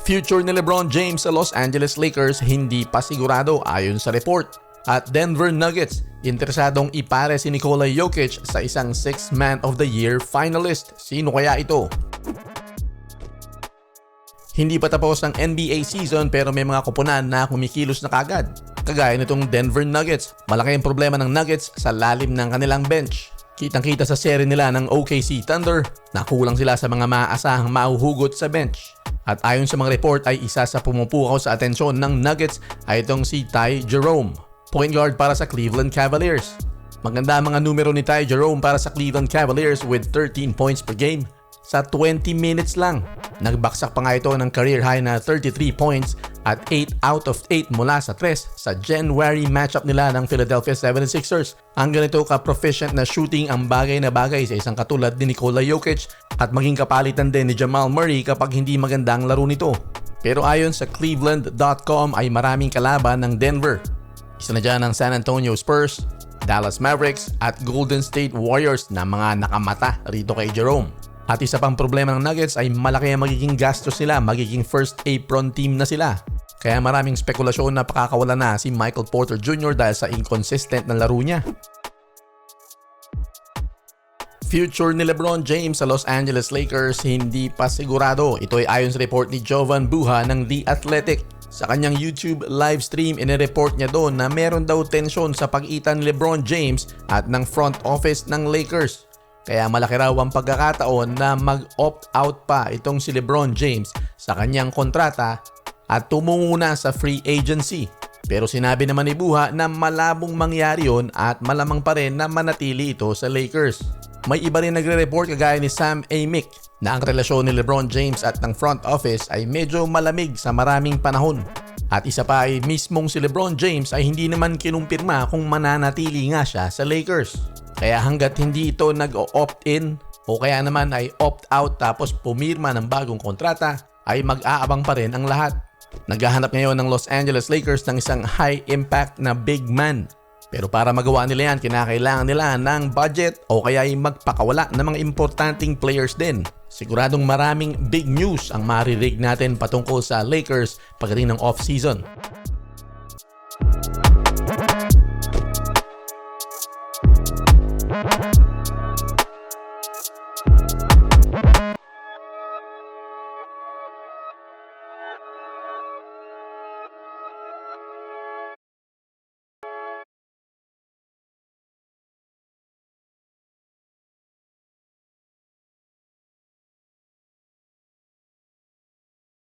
Future ni LeBron James sa Los Angeles Lakers hindi pa sigurado ayon sa report. At Denver Nuggets, interesadong ipare si Nikola Jokic sa isang 6th Man of the Year finalist. Sino kaya ito? Hindi pa tapos ang NBA season pero may mga koponan na kumikilos na kagad. Kagaya nitong Denver Nuggets, malaki ang problema ng Nuggets sa lalim ng kanilang bench. Kitang-kita sa seri nila ng OKC Thunder na kulang sila sa mga maaasahang mauhugot sa bench. At ayon sa mga report ay isa sa pumupukaw sa atensyon ng Nuggets ay itong si Ty Jerome, point guard para sa Cleveland Cavaliers. Maganda ang mga numero ni Ty Jerome para sa Cleveland Cavaliers with 13 points per game sa 20 minutes lang. Nagbaksak pa nga ito ng career high na 33 points at 8 out of 8 mula sa 3 sa January matchup nila ng Philadelphia 76ers. Ang ganito ka-proficient na shooting ang bagay na bagay sa isang katulad ni Nikola Jokic at maging kapalitan din ni Jamal Murray kapag hindi maganda ang laro nito. Pero ayon sa Cleveland.com ay maraming kalaban ng Denver. Isa na dyan ang San Antonio Spurs, Dallas Mavericks at Golden State Warriors na mga nakamata rito kay Jerome. At isa pang problema ng Nuggets ay malaki ang magiging gastos nila, magiging first apron team na sila. Kaya maraming spekulasyon na pakakawala na si Michael Porter Jr. dahil sa inconsistent na laro niya. Future ni LeBron James sa Los Angeles Lakers hindi pa sigurado. Ito ay ayon sa report ni Jovan Buha ng The Athletic. Sa kanyang YouTube live stream, inireport niya doon na meron daw tensyon sa pagitan ni LeBron James at ng front office ng Lakers. Kaya malaki raw ang pagkakataon na mag-opt-out pa itong si LeBron James sa kanyang kontrata at tumungo na sa free agency. Pero sinabi naman ni Buha na malabong mangyari yon at malamang pa rin na manatili ito sa Lakers. May iba rin nagre-report kagaya ni Sam Amick na ang relasyon ni LeBron James at ng front office ay medyo malamig sa maraming panahon. At isa pa ay mismong si LeBron James ay hindi naman kinumpirma kung mananatili nga siya sa Lakers. Kaya hanggat hindi ito nag-opt-in o kaya naman ay opt-out tapos pumirma ng bagong kontrata ay mag-aabang pa rin ang lahat. Naghahanap ngayon ng Los Angeles Lakers ng isang high-impact na big man. Pero para magawa nila yan, kinakailangan nila ng budget o kaya ay magpakawala ng mga importanteng players din. Siguradong maraming big news ang maririg natin patungkol sa Lakers pagdating ng off-season.